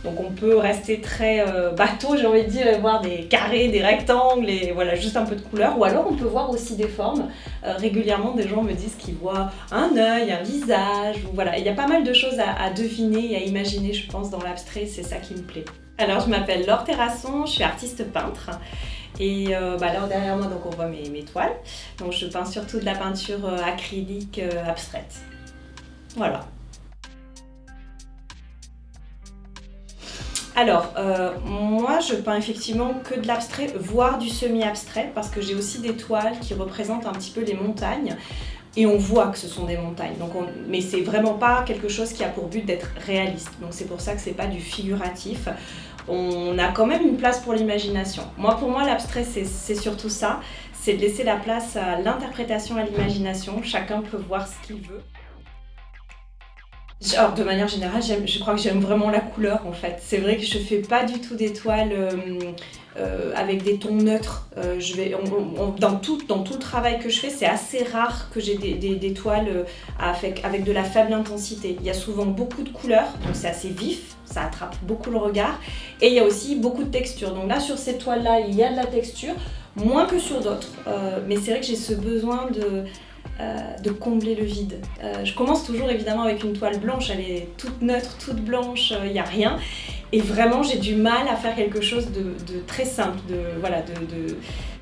Donc on peut rester très bateau, j'ai envie de dire, et voir des carrés, des rectangles, et voilà, juste un peu de couleur. Ou alors on peut voir aussi des formes. Régulièrement, des gens me disent qu'ils voient un œil, un visage, ou voilà. Il y a pas mal de choses à deviner et à imaginer, je pense, dans l'abstrait, c'est ça qui me plaît. Alors je m'appelle Laure Terrasson, je suis artiste peintre. Et là derrière moi, donc, on voit mes toiles. Donc je peins surtout de la peinture acrylique abstraite. Voilà. Alors, moi, je peins effectivement que de l'abstrait, voire du semi-abstrait, parce que j'ai aussi des toiles qui représentent un petit peu les montagnes, et on voit que ce sont des montagnes. Mais c'est vraiment pas quelque chose qui a pour but d'être réaliste. Donc c'est pour ça que c'est pas du figuratif. On a quand même une place pour l'imagination. Pour moi, l'abstrait, c'est surtout ça. C'est de laisser la place à l'interprétation, à l'imagination. Chacun peut voir ce qu'il veut. Alors, de manière générale, je crois que j'aime vraiment la couleur en fait. C'est vrai que je fais pas du tout des toiles avec des tons neutres. Dans tout le travail que je fais, c'est assez rare que j'ai des toiles avec de la faible intensité. Il y a souvent beaucoup de couleurs, donc c'est assez vif, ça attrape beaucoup le regard. Et il y a aussi beaucoup de texture. Donc là, sur ces toiles-là, il y a de la texture, moins que sur d'autres. Mais c'est vrai que j'ai ce besoin de combler le vide. Je commence toujours évidemment avec une toile blanche, elle est toute neutre, toute blanche, il n'y a rien. Et vraiment, j'ai du mal à faire quelque chose de très simple.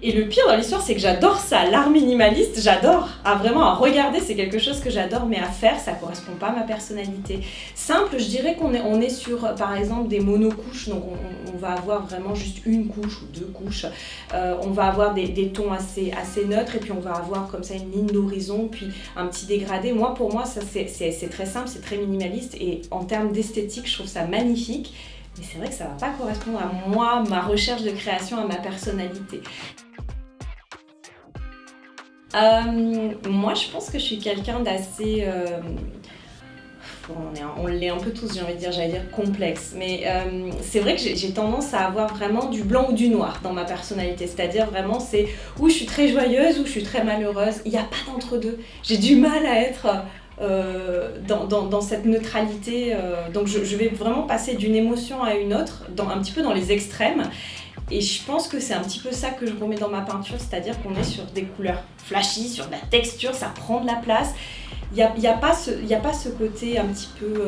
Et le pire dans l'histoire, c'est que j'adore ça. L'art minimaliste, j'adore. Vraiment, à regarder, c'est quelque chose que j'adore, mais à faire, ça ne correspond pas à ma personnalité. Simple, je dirais qu'on est sur, par exemple, des monocouches. Donc, on va avoir vraiment juste une couche ou deux couches. On va avoir des tons assez neutres, et puis on va avoir comme ça une ligne d'horizon, puis un petit dégradé. Pour moi, ça, c'est très simple, c'est très minimaliste. Et en termes d'esthétique, je trouve ça magnifique. Mais c'est vrai que ça ne va pas correspondre à moi, ma recherche de création, à ma personnalité. Moi, je pense que je suis quelqu'un d'assez... on l'est un peu tous, j'ai envie de dire, j'allais dire complexe. Mais c'est vrai que j'ai tendance à avoir vraiment du blanc ou du noir dans ma personnalité. C'est-à-dire vraiment, c'est où je suis très joyeuse, où je suis très malheureuse. Il n'y a pas d'entre-deux. J'ai du mal à être... dans cette neutralité, donc je vais vraiment passer d'une émotion à une autre, un petit peu dans les extrêmes, et je pense que c'est un petit peu ça que je remets dans ma peinture, c'est-à-dire qu'on est sur des couleurs flashy, sur de la texture, ça prend de la place, il y a pas ce côté un petit peu...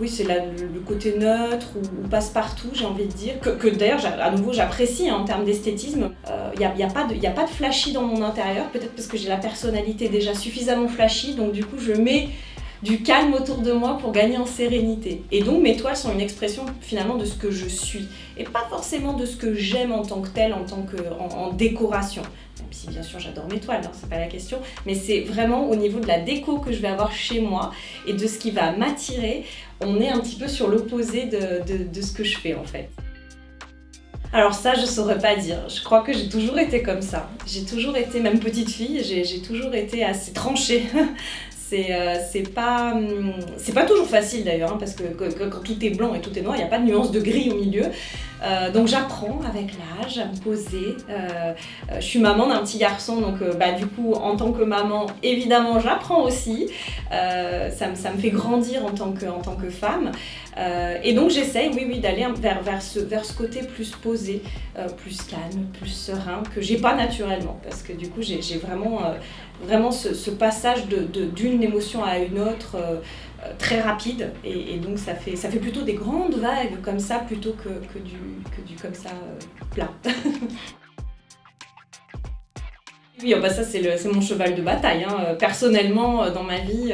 Oui, c'est le côté neutre ou passe-partout, j'ai envie de dire, que d'ailleurs, à nouveau, j'apprécie en termes d'esthétisme. Il n'y a pas de flashy dans mon intérieur, peut-être parce que j'ai la personnalité déjà suffisamment flashy, donc du coup, je mets du calme autour de moi pour gagner en sérénité. Et donc, mes toiles sont une expression finalement de ce que je suis, et pas forcément de ce que j'aime en tant que telle, en décoration. Même si bien sûr j'adore mes toiles, c'est pas la question, mais c'est vraiment au niveau de la déco que je vais avoir chez moi et de ce qui va m'attirer. On est un petit peu sur l'opposé de ce que je fais en fait. Alors ça, je saurais pas dire. Je crois que j'ai toujours été comme ça. J'ai toujours été, même petite fille, j'ai toujours été assez tranchée. C'est pas toujours facile d'ailleurs, parce que quand tout est blanc et tout est noir, il n'y a pas de nuance de gris au milieu. Donc j'apprends avec l'âge à me poser. Je suis maman d'un petit garçon, donc du coup en tant que maman, évidemment j'apprends aussi. Ça me fait grandir en tant que femme. Et donc j'essaye, oui, d'aller vers ce côté plus posé, plus calme, plus serein, que j'ai pas naturellement, parce que du coup j'ai vraiment ce passage d'une émotion à une autre très rapide, et donc ça fait plutôt des grandes vagues comme ça, plutôt que du comme ça plat. Oui, ça c'est mon cheval de bataille, hein. Personnellement dans ma vie,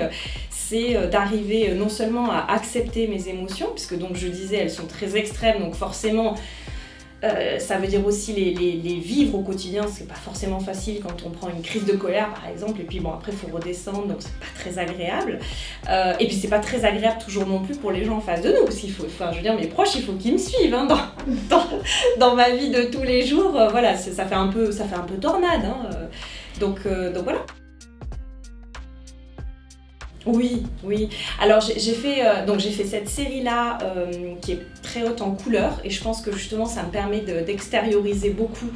c'est d'arriver non seulement à accepter mes émotions, puisque donc je disais elles sont très extrêmes, donc forcément ça veut dire aussi les vivre au quotidien, c'est pas forcément facile quand on prend une crise de colère par exemple, et puis après il faut redescendre, donc c'est pas très agréable. Et puis c'est pas très agréable toujours non plus pour les gens en face de nous, parce je veux dire, mes proches, il faut qu'ils me suivent hein, dans ma vie de tous les jours, voilà, ça fait un peu tornade, hein, donc voilà. Oui. Alors j'ai fait cette série-là qui est très haute en couleurs, et je pense que justement ça me permet d'extérioriser beaucoup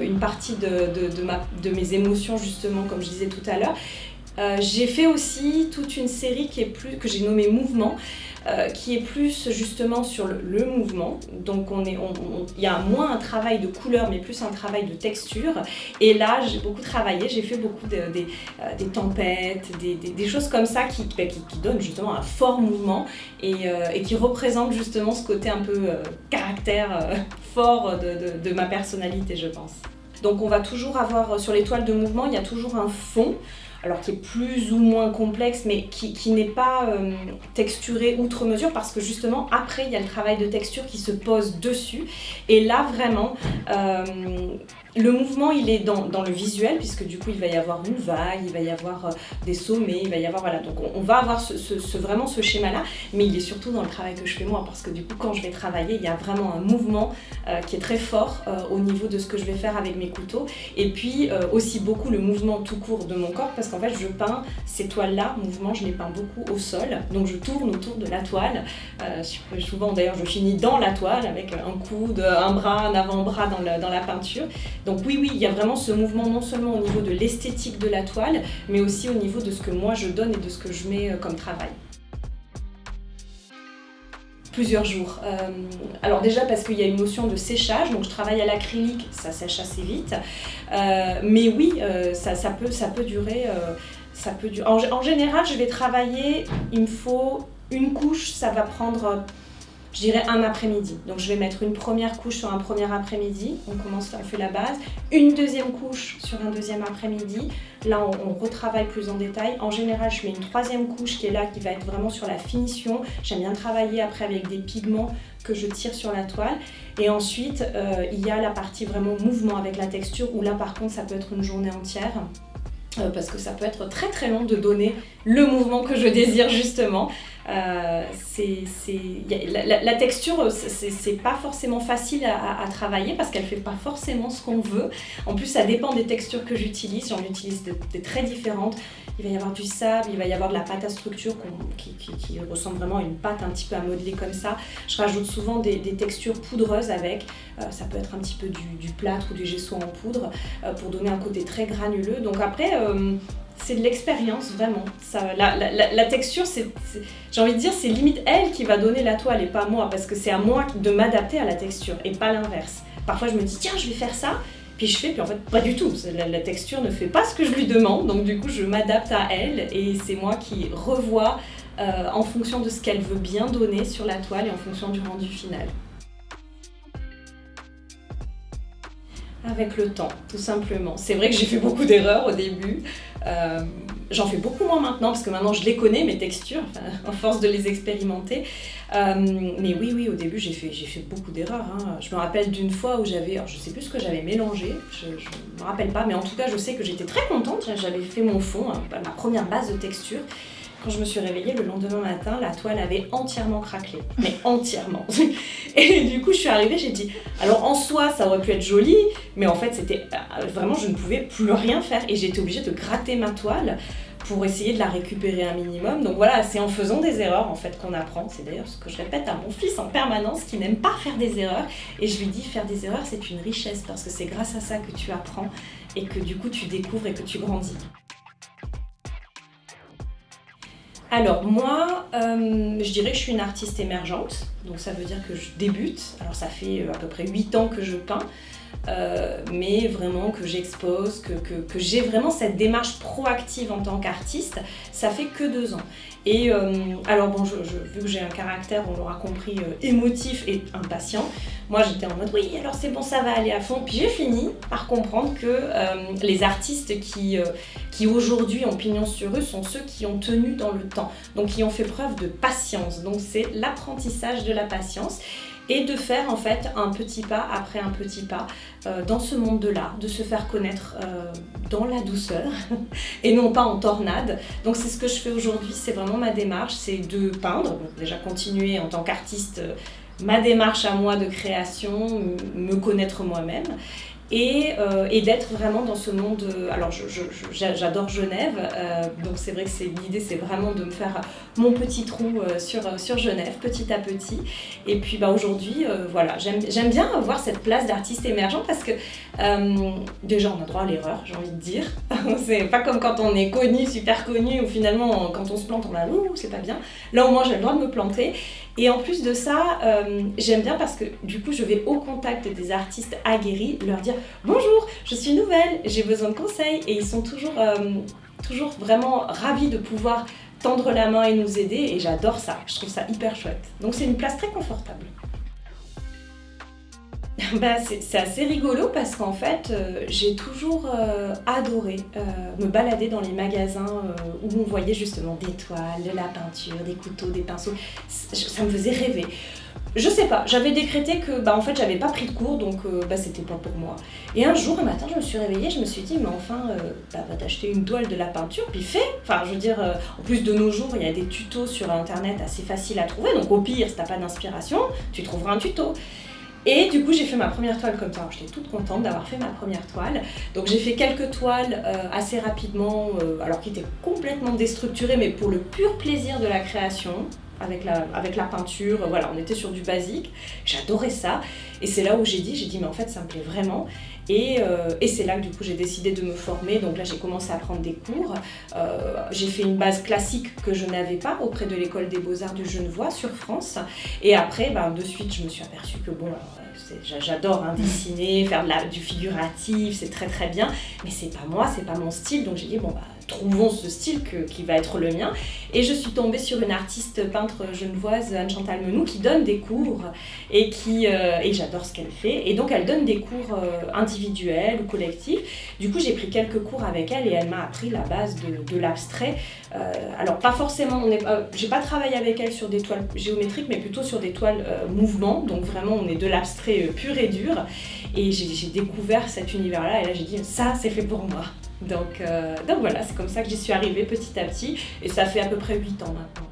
une partie de mes émotions, justement, comme je disais tout à l'heure. J'ai fait aussi toute une série que j'ai nommée Mouvement, qui est plus justement sur le mouvement. Donc il y a moins un travail de couleur, mais plus un travail de texture. Et là, j'ai beaucoup travaillé, j'ai fait beaucoup des tempêtes, des choses comme ça qui donnent justement un fort mouvement et qui représentent justement ce côté un peu caractère fort de ma personnalité, je pense. Donc on va toujours avoir, sur les toiles de mouvement, il y a toujours un fond, alors qui est plus ou moins complexe, mais qui n'est pas texturé outre mesure, parce que justement, après, il y a le travail de texture qui se pose dessus. Et là, vraiment, le mouvement, il est dans le visuel, puisque du coup, il va y avoir une vague, il va y avoir des sommets, il va y avoir, voilà. Donc, on va avoir vraiment ce schéma-là, mais il est surtout dans le travail que je fais moi, parce que du coup, quand je vais travailler, il y a vraiment un mouvement qui est très fort au niveau de ce que je vais faire avec mes couteaux. Et puis, aussi beaucoup le mouvement tout court de mon corps, parce qu'en fait, je peins ces toiles-là, mouvement, je les peins beaucoup au sol. Donc, je tourne autour de la toile. Souvent, d'ailleurs, je finis dans la toile avec un coude, un bras, un avant-bras dans la peinture. Donc oui, il y a vraiment ce mouvement non seulement au niveau de l'esthétique de la toile, mais aussi au niveau de ce que moi je donne et de ce que je mets comme travail. Plusieurs jours. Alors déjà parce qu'il y a une notion de séchage, donc je travaille à l'acrylique, ça sèche assez vite. Mais oui, ça peut durer. En général, je vais travailler, il me faut une couche, ça va prendre... Je dirais un après-midi. Donc je vais mettre une première couche sur un premier après-midi, on fait la base. Une deuxième couche sur un deuxième après-midi. Là, on retravaille plus en détail. En général, je mets une troisième couche qui est là, qui va être vraiment sur la finition. J'aime bien travailler après avec des pigments que je tire sur la toile. Et ensuite, il y a la partie vraiment mouvement avec la texture, où là, par contre, ça peut être une journée entière. Parce que ça peut être très très long de donner le mouvement que je désire justement. La texture, c'est pas forcément facile à travailler parce qu'elle fait pas forcément ce qu'on veut. En plus, ça dépend des textures que j'utilise. J'en utilise des très différentes. Il va y avoir du sable, il va y avoir de la pâte à structure qui ressemble vraiment à une pâte un petit peu à modeler comme ça. Je rajoute souvent des textures poudreuses avec. Ça peut être un petit peu du plâtre ou du gesso en poudre pour donner un côté très granuleux. Donc après, c'est de l'expérience vraiment. La texture, j'ai envie de dire, c'est limite elle qui va donner la toile et pas moi, parce que c'est à moi de m'adapter à la texture et pas l'inverse. Parfois je me dis tiens, je vais faire ça, puis je fais, puis en fait pas du tout. La texture ne fait pas ce que je lui demande, donc du coup je m'adapte à elle et c'est moi qui revois en fonction de ce qu'elle veut bien donner sur la toile et en fonction du rendu final. Avec le temps, tout simplement. C'est vrai que j'ai fait beaucoup d'erreurs au début. J'en fais beaucoup moins maintenant, parce que maintenant je les connais, mes textures, à force de les expérimenter. Mais oui, au début j'ai fait beaucoup d'erreurs. Je me rappelle d'une fois où alors je sais plus ce que j'avais mélangé, je me rappelle pas, mais en tout cas je sais que j'étais très contente. J'avais fait mon fond, ma première base de texture. Quand je me suis réveillée le lendemain matin, la toile avait entièrement craquelé, mais entièrement. Et du coup, je suis arrivée, j'ai dit, alors en soi, ça aurait pu être joli, mais en fait, c'était vraiment, je ne pouvais plus rien faire et j'étais obligée de gratter ma toile pour essayer de la récupérer un minimum. Donc voilà, c'est en faisant des erreurs en fait qu'on apprend. C'est d'ailleurs ce que je répète à mon fils en permanence, qui n'aime pas faire des erreurs. Et je lui dis, faire des erreurs, c'est une richesse parce que c'est grâce à ça que tu apprends et que du coup, tu découvres et que tu grandis. Alors moi, je dirais que je suis une artiste émergente, donc ça veut dire que je débute. Alors ça fait à peu près 8 ans que je peins, mais vraiment que j'expose, que j'ai vraiment cette démarche proactive en tant qu'artiste, ça fait que 2 ans. Et alors bon, vu que j'ai un caractère, on l'aura compris, émotif et impatient, moi j'étais en mode oui, alors c'est bon, ça va aller à fond. Puis j'ai fini par comprendre que les artistes qui aujourd'hui ont pignon sur rue sont ceux qui ont tenu dans le temps, donc qui ont fait preuve de patience. Donc c'est l'apprentissage de la patience. Et de faire en fait un petit pas après un petit pas dans ce monde de l'art, de se faire connaître dans la douceur et non pas en tornade. Donc c'est ce que je fais aujourd'hui, c'est vraiment ma démarche, c'est de peindre, donc déjà continuer en tant qu'artiste ma démarche à moi de création, me connaître moi-même. et d'être vraiment dans ce monde. Alors j'adore Genève, donc c'est vrai que l'idée c'est vraiment de me faire mon petit trou sur Genève petit à petit. Et puis aujourd'hui, voilà, j'aime bien avoir cette place d'artiste émergent parce que déjà on a droit à l'erreur, j'ai envie de dire. C'est pas comme quand on est connu, super connu, où finalement quand on se plante on a c'est pas bien. Là au moins j'ai le droit de me planter. Et en plus de ça, j'aime bien parce que du coup je vais au contact des artistes aguerris, leur dire bonjour, je suis nouvelle, j'ai besoin de conseils, et ils sont toujours vraiment ravis de pouvoir tendre la main et nous aider, et j'adore ça, je trouve ça hyper chouette. Donc c'est une place très confortable. C'est assez rigolo parce qu'en fait, j'ai toujours adoré me balader dans les magasins où on voyait justement des toiles, de la peinture, des couteaux, des pinceaux. Ça me faisait rêver. Je sais pas, j'avais décrété que en fait j'avais pas pris de cours, donc c'était pas pour moi. Et un jour, un matin, je me suis réveillée, je me suis dit mais enfin, va t'acheter une toile, de la peinture, puis fais. Enfin, je veux dire, en plus de nos jours, il y a des tutos sur internet assez faciles à trouver, donc au pire, si t'as pas d'inspiration, tu trouveras un tuto. Et du coup, j'ai fait ma première toile comme ça. J'étais toute contente d'avoir fait ma première toile. Donc j'ai fait quelques toiles assez rapidement, alors qui étaient complètement déstructurées, mais pour le pur plaisir de la création, avec la peinture. Voilà, on était sur du basique. J'adorais ça. Et c'est là où j'ai dit, mais en fait, ça me plaît vraiment. Et c'est là que du coup j'ai décidé de me former. Donc là j'ai commencé à prendre des cours. J'ai fait une base classique que je n'avais pas auprès de l'école des Beaux-Arts du Genevois sur France. Et après, de suite, je me suis aperçue que j'adore dessiner, faire du figuratif, c'est très très bien. Mais c'est pas moi, c'est pas mon style. Donc j'ai dit trouvons ce style qui va être le mien. Et je suis tombée sur une artiste peintre genevoise, Anne-Chantal Menou, qui donne des cours et j'adore ce qu'elle fait. Et donc elle donne des cours individuels ou collectifs. Du coup j'ai pris quelques cours avec elle et elle m'a appris la base de l'abstrait. Alors pas forcément, j'ai pas travaillé avec elle sur des toiles géométriques, mais plutôt sur des toiles mouvement. Donc vraiment on est de l'abstrait pur et dur. Et j'ai découvert cet univers-là et là j'ai dit ça c'est fait pour moi. Donc voilà, c'est comme ça que j'y suis arrivée petit à petit et ça fait à peu près 8 ans maintenant.